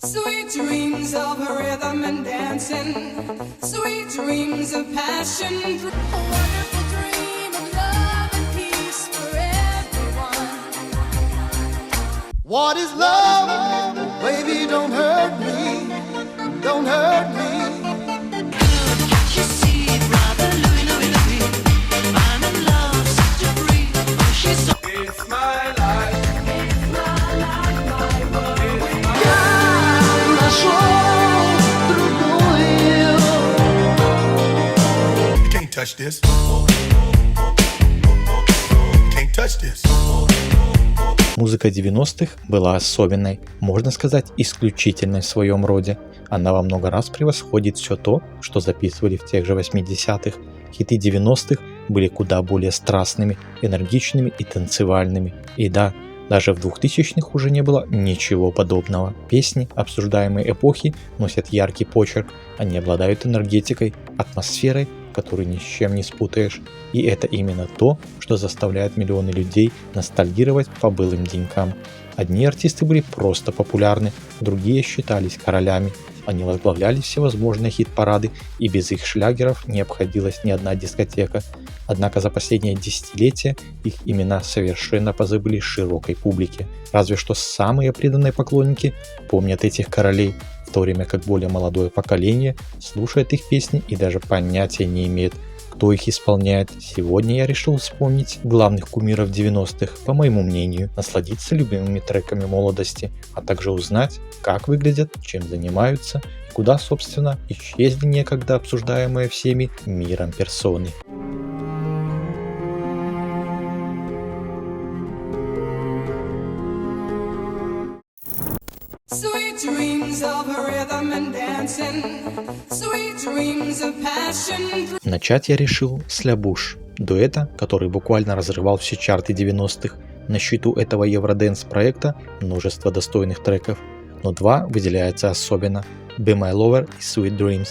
Sweet dreams of rhythm and dancing, sweet dreams of passion. A wonderful dream of love and peace for everyone. What is love? Baby, don't hurt me, don't hurt me. You see, brother Louie, Louie, Louie, I'm in love, set you free. She's so It's my life. You can't touch this. Can't touch this. Музыка 90-х была особенной, можно сказать, исключительной в своем роде. Она во много раз превосходит все то, что записывали в тех же 80-х. Хиты 90-х были куда более страстными, энергичными и танцевальными. И да, даже в 2000-х уже не было ничего подобного. Песни обсуждаемой эпохи носят яркий почерк, они обладают энергетикой, атмосферой, которую ни с чем не спутаешь. И это именно то, что заставляет миллионы людей ностальгировать по былым денькам. Одни артисты были просто популярны, другие считались королями. Они возглавляли всевозможные хит-парады, и без их шлягеров не обходилась ни одна дискотека. Однако за последние десятилетия их имена совершенно позабыли широкой публике. Разве что самые преданные поклонники помнят этих королей, в то время как более молодое поколение слушает их песни и даже понятия не имеет, кто их исполняет. Сегодня я решил вспомнить главных кумиров 90-х, по моему мнению, насладиться любимыми треками молодости, а также узнать, как выглядят, чем занимаются и куда, собственно, исчезли некогда обсуждаемые всеми миром персоны. Sweet dreams of rhythm and dancing, sweet dreams of passion. Начать я решил с Ля Буш, дуэта, который буквально разрывал все чарты 90-х. На счету этого евродэнс проекта множество достойных треков, но два выделяются особенно: Be My Lover и Sweet Dreams.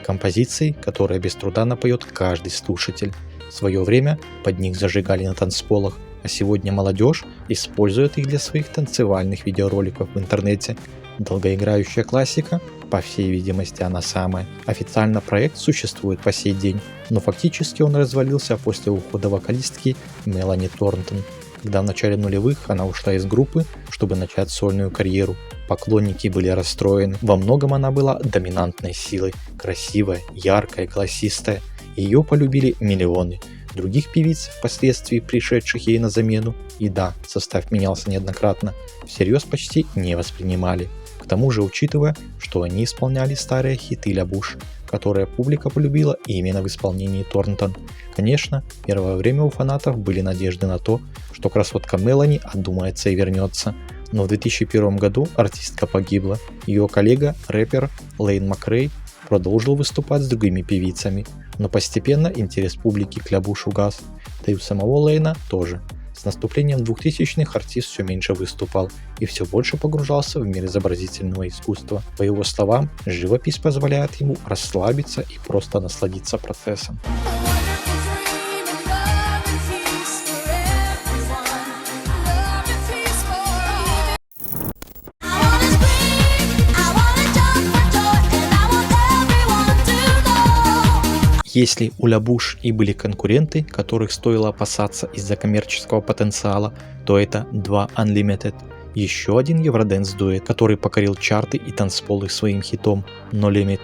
Композиции, которые без труда напоет каждый слушатель. В свое время под них зажигали на танцполах, а сегодня молодежь использует их для своих танцевальных видеороликов в интернете. Долгоиграющая классика, по всей видимости она самая. Официально проект существует по сей день, но фактически он развалился после ухода вокалистки Мелани Торнтон, когда в начале нулевых она ушла из группы, чтобы начать сольную карьеру. Поклонники были расстроены, во многом она была доминантной силой, красивая, яркая, голосистая. Ее полюбили миллионы других певиц, впоследствии пришедших ей на замену, и да, состав менялся неоднократно, всерьез почти не воспринимали. К тому же, учитывая, что они исполняли старые хиты Ля Буш, которые публика полюбила именно в исполнении Торнтон. Конечно, первое время у фанатов были надежды на то, что красотка Мелани одумается и вернется, но в 2001 году артистка погибла. Ее коллега, рэпер Лейн Макрей, продолжил выступать с другими певицами, но постепенно интерес публики к Ля Буш угас, да и у самого Лейна тоже. С наступлением 2000-х артист все меньше выступал и все больше погружался в мир изобразительного искусства. По его словам, живопись позволяет ему расслабиться и просто насладиться процессом. Если у Ля Буш и были конкуренты, которых стоило опасаться из-за коммерческого потенциала, то это 2 Unlimited, еще один евродэнс-дуэт, который покорил чарты и танцполы своим хитом No Limit.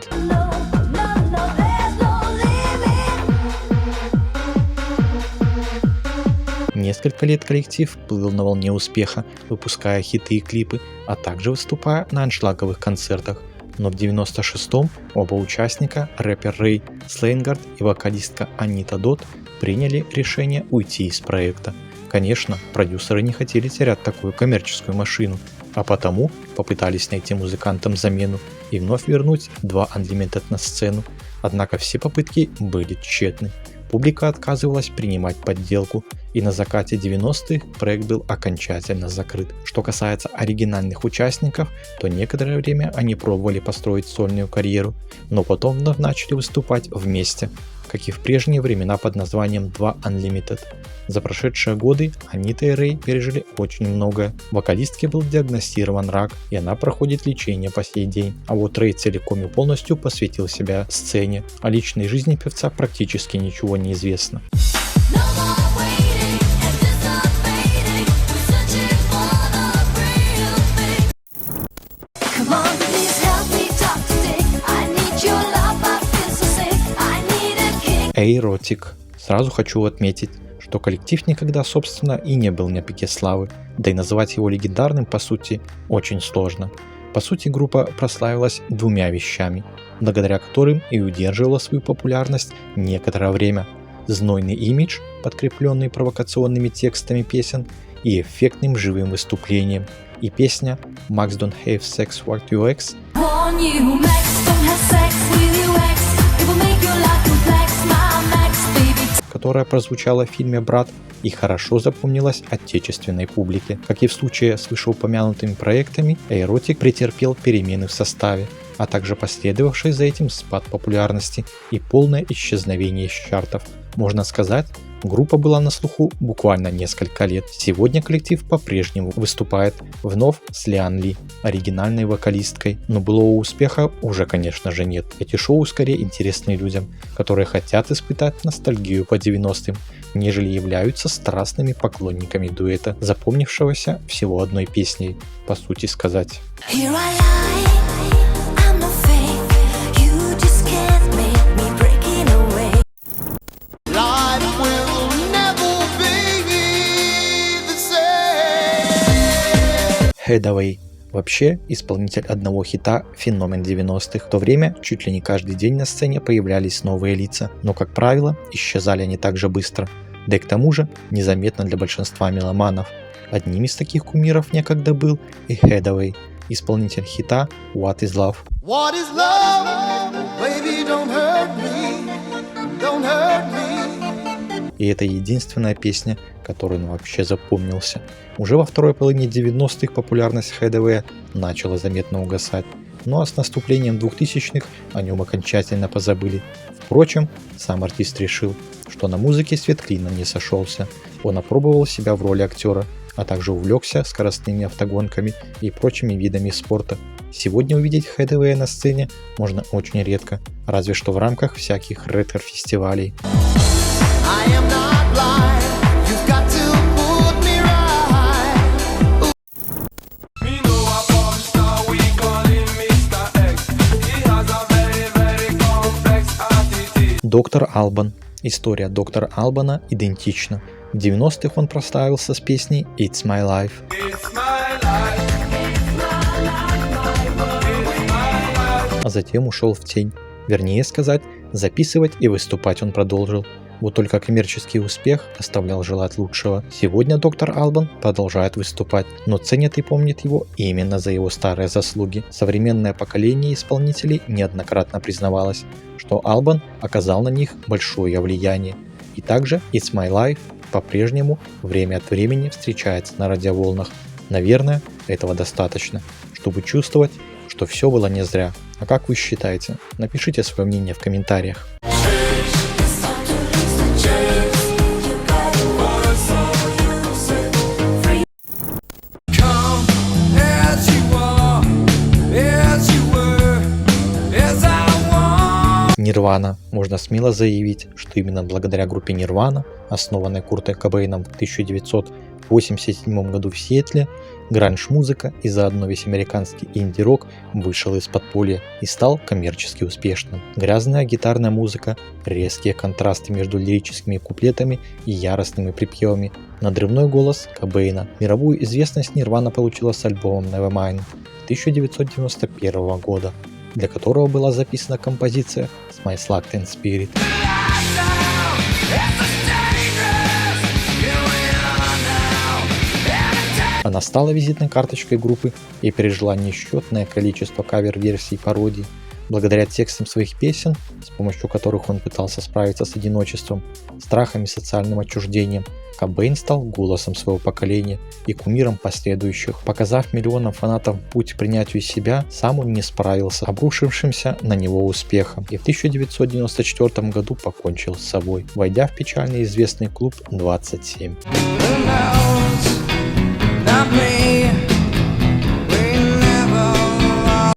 Несколько лет коллектив плыл на волне успеха, выпуская хиты и клипы, а также выступая на аншлаговых концертах. Но в 96-м оба участника, рэпер Рэй Слейнгард и вокалистка Анита Дот, приняли решение уйти из проекта. Конечно, продюсеры не хотели терять такую коммерческую машину, а потому попытались найти музыкантам замену и вновь вернуть 2 Unlimited на сцену. Однако все попытки были тщетны. Публика отказывалась принимать подделку, и на закате 90-х проект был окончательно закрыт. Что касается оригинальных участников, то некоторое время они пробовали построить сольную карьеру, но потом вновь начали выступать вместе. как и в прежние времена под названием 2 Unlimited. За прошедшие годы Анита и Рэй пережили очень многое. Вокалистке был диагностирован рак, и она проходит лечение по сей день. А вот Рэй целиком и полностью посвятил себя сцене. О личной жизни певца практически ничего не известно. No more waiting, anticipating, we're searching for the real thing. Come on, please help me talk today. I need your love, I feel so safe. I need a king. Эйротик. Сразу хочу отметить, что коллектив никогда, собственно, и не был на пике славы, да и называть его легендарным, по сути, очень сложно. По сути, группа прославилась двумя вещами, благодаря которым и удерживала свою популярность некоторое время. Знойный имидж, подкрепленный провокационными текстами песен, и эффектным живым выступлением. И песня «Max Don't Have Sex With Your Ex» Warn you, Max, don't have sex with your ex. It will make your life complex, my Max, baby. которая прозвучала в фильме «Брат» и хорошо запомнилась отечественной публике. Как и в случае с вышеупомянутыми проектами, Эйротик претерпел перемены в составе, а также последовавший за этим спад популярности и полное исчезновение из чартов. Можно сказать, группа была на слуху буквально несколько лет. Сегодня коллектив по-прежнему выступает вновь с Лиан Ли, оригинальной вокалисткой, но былого успеха уже, конечно же, нет. Эти шоу скорее интересны людям, которые хотят испытать ностальгию по 90-м, нежели являются страстными поклонниками дуэта, запомнившегося всего одной песней, по сути сказать. Here I lie, I'm no fake. You just can't make me breaking away. Life will never be the same. Hathaway. Вообще, исполнитель одного хита «Феномен 90-х». В то время чуть ли не каждый день на сцене появлялись новые лица, но, как правило, исчезали они так же быстро. Да и к тому же, незаметно для большинства меломанов. Одним из таких кумиров некогда был и Hathaway, исполнитель хита «What is Love». What is love? Baby, don't hurt me. Don't hurt me. И это единственная песня, которую он вообще запомнился. Уже во второй половине 90-х популярность Hathaway начала заметно угасать, ну а с наступлением 2000-х о нем окончательно позабыли. Впрочем, сам артист решил, что на музыке свет клином не сошелся. Он опробовал себя в роли актера, а также увлекся скоростными автогонками и прочими видами спорта. Сегодня увидеть Hathaway на сцене можно очень редко, разве что в рамках всяких ретро-фестивалей. I am not blind. You've got to put me right. Me know a pop star, we call him Mr. X. He has a very, very complex attitude. Доктор Албан. История доктора Албана идентична. В 90-х он прославился с песней «It's My Life», It's my life. а затем ушел в тень. Вернее сказать, записывать и выступать он продолжил. Вот только коммерческий успех оставлял желать лучшего. Сегодня доктор Албан продолжает выступать, но ценят и помнят его именно за его старые заслуги. Современное поколение исполнителей неоднократно признавалось, что Албан оказал на них большое влияние. И также «It's My Life» по-прежнему время от времени встречается на радиоволнах. Наверное, этого достаточно, чтобы чувствовать, что все было не зря. А как вы считаете? Напишите свое мнение в комментариях. Come as you are, as you were, as I want. Нирвана. Можно смело заявить, что именно благодаря группе Нирвана, основанной Куртом Кобейном в 1987 году в Сиэтле, гранж-музыка и заодно весь американский инди-рок вышел из подполья и стал коммерчески успешным. Грязная гитарная музыка, резкие контрасты между лирическими куплетами и яростными припевами, надрывной голос Кобейна. Мировую известность Нирвана получила с альбомом Nevermind 1991 года, для которого была записана композиция My Slugden Spirit. Она стала визитной карточкой группы и пережила несчетное количество кавер-версий и пародий. Благодаря текстам своих песен, с помощью которых он пытался справиться с одиночеством, страхом и социальным отчуждением, Кобейн стал голосом своего поколения и кумиром последующих. Показав миллионам фанатов путь к принятию себя, сам он не справился с обрушившимся на него успехом и в 1994 году покончил с собой, войдя в печально известный клуб 27. Not me. We never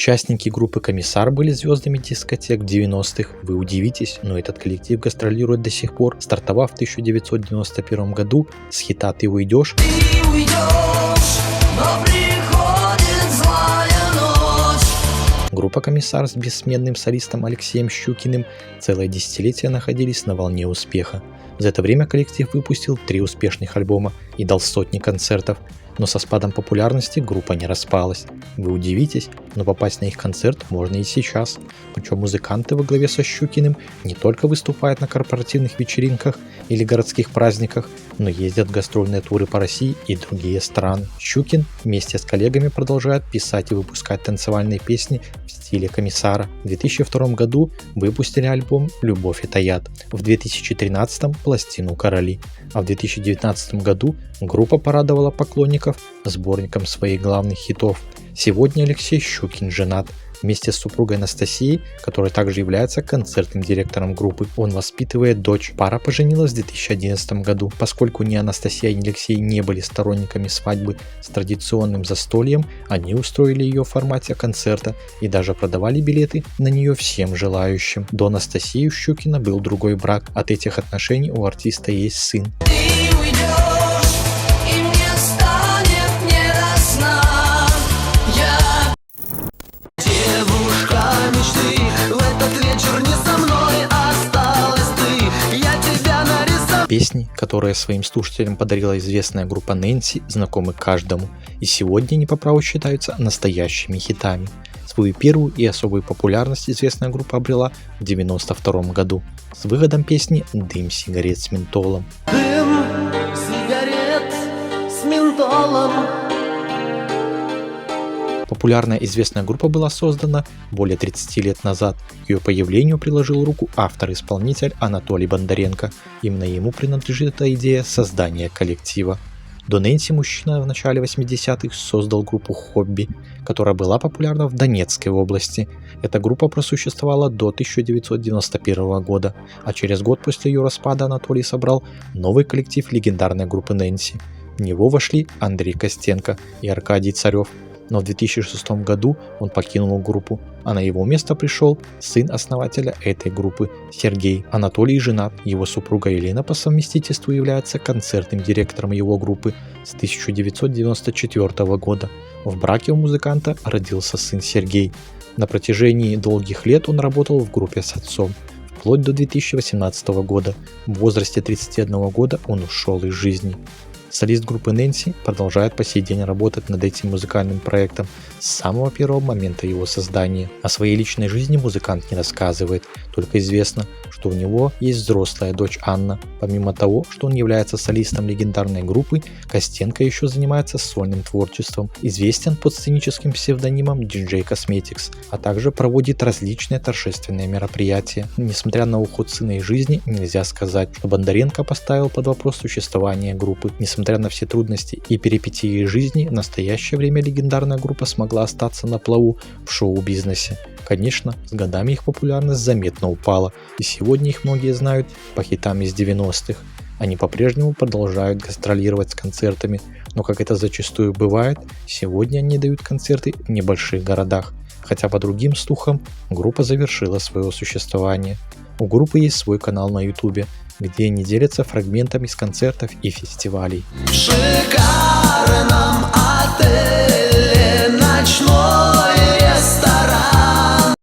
Участники группы «Комиссар» были звездами дискотек 90-х. Вы удивитесь, но этот коллектив гастролирует до сих пор, стартовав в 1991 году с хита «Ты уйдешь». Ты уйдешь, но приходит злая ночь. Группа «Комиссар» с бессменным солистом Алексеем Щукиным целое десятилетие находились на волне успеха. За это время коллектив выпустил 3 успешных альбома и дал сотни концертов, но со спадом популярности группа не распалась. Вы удивитесь, но попасть на их концерт можно и сейчас. Причем музыканты во главе со Щукиным не только выступают на корпоративных вечеринках или городских праздниках, но ездят в гастрольные туры по России и другие страны. Щукин вместе с коллегами продолжает писать и выпускать танцевальные песни в стиле «Комиссара». В 2002 году выпустили альбом «Любовь – это яд», в 2013 пластину «Короли», а в 2019 году группа порадовала поклонников сборником своих главных хитов. Сегодня Алексей Щукин женат. Вместе с супругой Анастасией, которая также является концертным директором группы, он воспитывает дочь. Пара поженилась в 2011 году. Поскольку ни Анастасия, ни Алексей не были сторонниками свадьбы с традиционным застольем, они устроили ее в формате концерта и даже продавали билеты на нее всем желающим. До Анастасии у Щукина был другой брак. От этих отношений у артиста есть сын. Ты уйдешь, и мне станет не до сна. Я девушка мечты, в этот вечер не со мной осталась ты. Я тебя нарисовал. Песни, которые своим слушателям подарила известная группа Нэнси, знакомы каждому, и сегодня они по праву считаются настоящими хитами. Свою первую и особую популярность известная группа обрела в 1992 году с выходом песни «Дым сигарет с ментолом». Дым сигарет с ментолом. Популярная известная группа была создана более 30 лет назад. К ее появлению приложил руку автор-исполнитель Анатолий Бондаренко. Именно ему принадлежит эта идея создания коллектива. До Нэнси мужчина в начале 80-х создал группу «Хобби», которая была популярна в Донецкой области. Эта группа просуществовала до 1991 года, а через год после ее распада Анатолий собрал новый коллектив легендарной группы Нэнси. В него вошли Андрей Костенко и Аркадий Царев. Но в 2006 году он покинул группу, а на его место пришел сын основателя этой группы Сергей. Анатолий женат, его супруга Елена по совместительству является концертным директором его группы с 1994 года. В браке у музыканта родился сын Сергей. На протяжении долгих лет он работал в группе с отцом, вплоть до 2018 года. В возрасте 31 года он ушел из жизни. Солист группы Нэнси продолжает по сей день работать над этим музыкальным проектом с самого первого момента его создания. О своей личной жизни музыкант не рассказывает, только известно, что у него есть взрослая дочь Анна. Помимо того, что он является солистом легендарной группы, Костенко еще занимается сольным творчеством, известен под сценическим псевдонимом DJ Cosmetics, а также проводит различные торжественные мероприятия. Несмотря на уход сына из жизни, нельзя сказать, что Бондаренко поставил под вопрос существование группы. Несмотря на все трудности и перипетии жизни, в настоящее время легендарная группа смогла остаться на плаву в шоу-бизнесе. Конечно, с годами их популярность заметно упала, и сегодня их многие знают по хитам из 90-х. Они по-прежнему продолжают гастролировать с концертами, но как это зачастую бывает, сегодня они дают концерты в небольших городах, хотя по другим слухам группа завершила свое существование. У группы есть свой канал на YouTube, где они делятся фрагментами с концертов и фестивалей. В шикарном отеле ночной ресторан.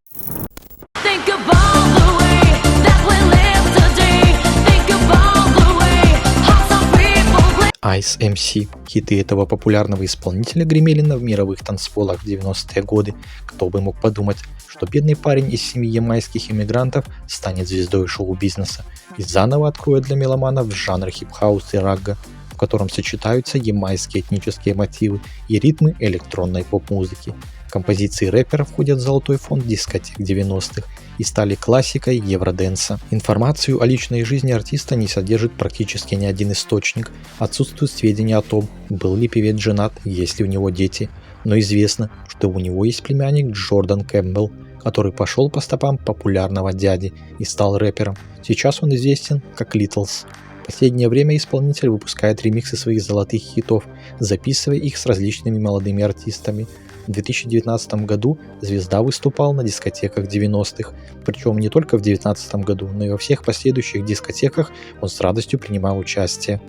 Think about the way that we live today. Think about the way how some people play. Ice MC. Хиты этого популярного исполнителя гремели в мировых танцполах в 90-е годы. Кто бы мог подумать, что бедный парень из семьи ямайских иммигрантов станет звездой шоу-бизнеса и заново откроет для меломанов жанр хип-хаус и рагга. котором сочетаются ямайские этнические мотивы и ритмы электронной поп-музыки. Композиции рэпера входят в золотой фонд дискотек 90-х и стали классикой евроденса. Информацию о личной жизни артиста не содержит практически ни один источник. Отсутствуют сведения о том, был ли певец женат, есть ли у него дети. Но известно, что у него есть племянник Джордан Кэмпбелл, который пошел по стопам популярного дяди и стал рэпером. Сейчас он известен как Littles. В последнее время исполнитель выпускает ремиксы своих золотых хитов, записывая их с различными молодыми артистами. В 2019 году звезда выступал на дискотеках 90-х, причем не только в 2019 году, но и во всех последующих дискотеках он с радостью принимал участие.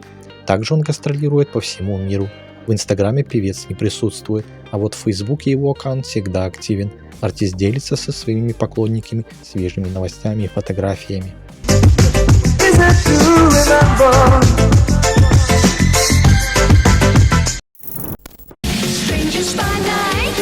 Также он гастролирует по всему миру. В инстаграме певец не присутствует, а вот в фейсбуке его аккаунт всегда активен. Артист делится со своими поклонниками свежими новостями и фотографиями. Strangers by night,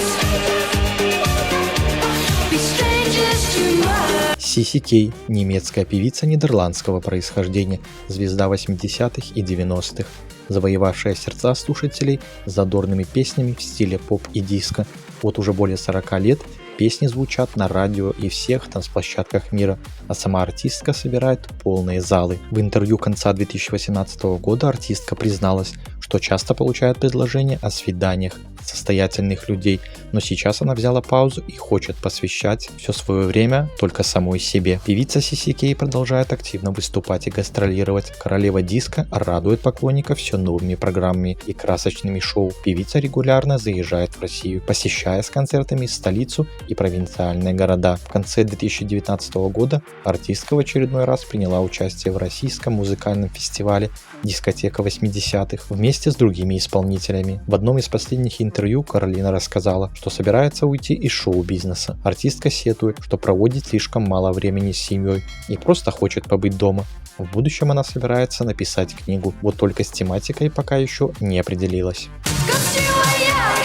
be strangers tomorrow. Сиси Кей – немецкая певица нидерландского происхождения, звезда 80-х и 90-х, завоевавшая сердца слушателей задорными песнями в стиле поп и диско. Вот уже более 40 лет песни звучат на радио и всех танцплощадках мира, а сама артистка собирает полные залы. В интервью конца 2018 года артистка призналась, что часто получает предложения о свиданиях состоятельных людей, но сейчас она взяла паузу и хочет посвящать все свое время только самой себе. Певица Сиси Кей продолжает активно выступать и гастролировать. Королева диска радует поклонников все новыми программами и красочными шоу. Певица регулярно заезжает в Россию, посещая с концертами столицу и провинциальные города. В конце 2019 года артистка в очередной раз приняла участие в российском музыкальном фестивале «Дискотека 80-х» вместе с другими исполнителями. В одном из последних интервью Каролина рассказала, что собирается уйти из шоу-бизнеса. Артистка сетует, что проводит слишком мало времени с семьей и просто хочет побыть дома. В будущем она собирается написать книгу, вот только с тематикой пока еще не определилась. 'Cause you are young,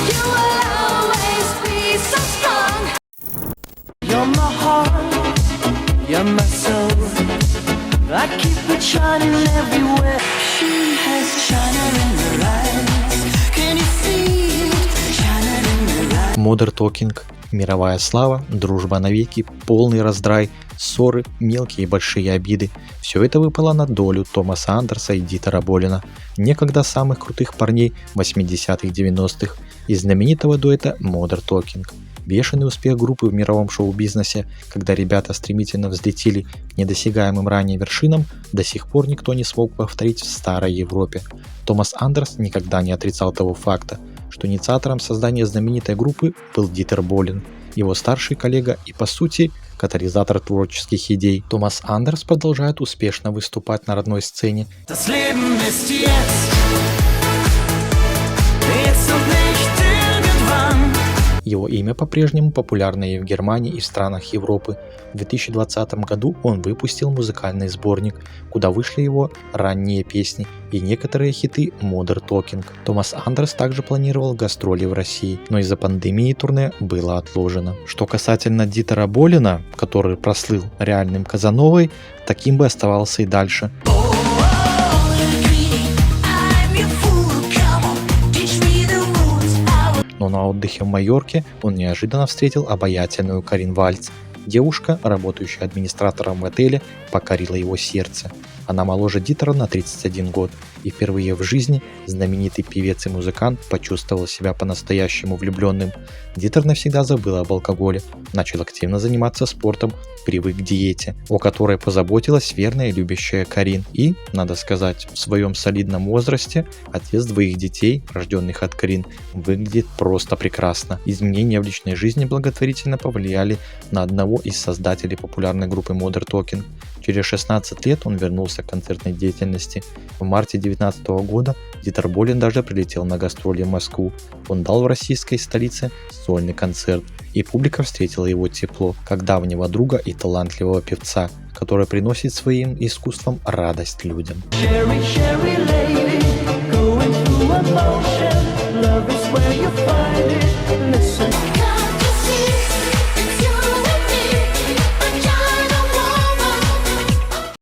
you will always be so strong. You're my heart, you're my soul. I keep it shining everywhere. She has China in her eyes. Can you see it? China in her eyes. Modern Talking, мировая слава, дружба навеки, полный раздрай, ссоры, мелкие и большие обиды. Все это выпало на долю Томаса Андерса и Дитера Болина, некогда самых крутых парней 80-х 90-х, из знаменитого дуэта Modern Talking. Бешеный успех группы в мировом шоу-бизнесе, когда ребята стремительно взлетели к недосягаемым ранее вершинам, до сих пор никто не смог повторить в старой Европе. Томас Андерс никогда не отрицал того факта, что инициатором создания знаменитой группы был Дитер Болин, его старший коллега и, по сути, катализатор творческих идей. Томас Андерс продолжает успешно выступать на родной сцене. Das Leben ist jetzt. Jetzt und nicht irgendwann. Его имя по-прежнему популярно и в Германии, и в странах Европы. В 2020 году он выпустил музыкальный сборник, куда вышли его ранние песни и некоторые хиты Modern Talking. Томас Андерс также планировал гастроли в России, но из-за пандемии турне было отложено. Что касательно Дитера Болина, который прослыл реальным Казановой, таким бы оставался и дальше. I'm your fool, come on, teach me the rules. I will Но на отдыхе в Майорке он неожиданно встретил обаятельную Карин Вальц. Девушка, работающая администратором в отеле, покорила его сердце. Она моложе Дитера на 31 год, и впервые в жизни знаменитый певец и музыкант почувствовал себя по-настоящему влюбленным. Дитер навсегда забыл об алкоголе, начал активно заниматься спортом, привык к диете, о которой позаботилась верная и любящая Карин. И, надо сказать, в своем солидном возрасте отец двоих детей, рожденных от Карин, выглядит просто прекрасно. Изменения в личной жизни благотворительно повлияли на одного из создателей популярной группы Modern Talking. Через 16 лет он вернулся к концертной деятельности. В марте 2019 года Дитер Болин даже прилетел на гастроли в Москву. Он дал в российской столице сольный концерт, и публика встретила его тепло, как давнего друга и талантливого певца, который приносит своим искусством радость людям. Cherry, cherry lady, going through emotion.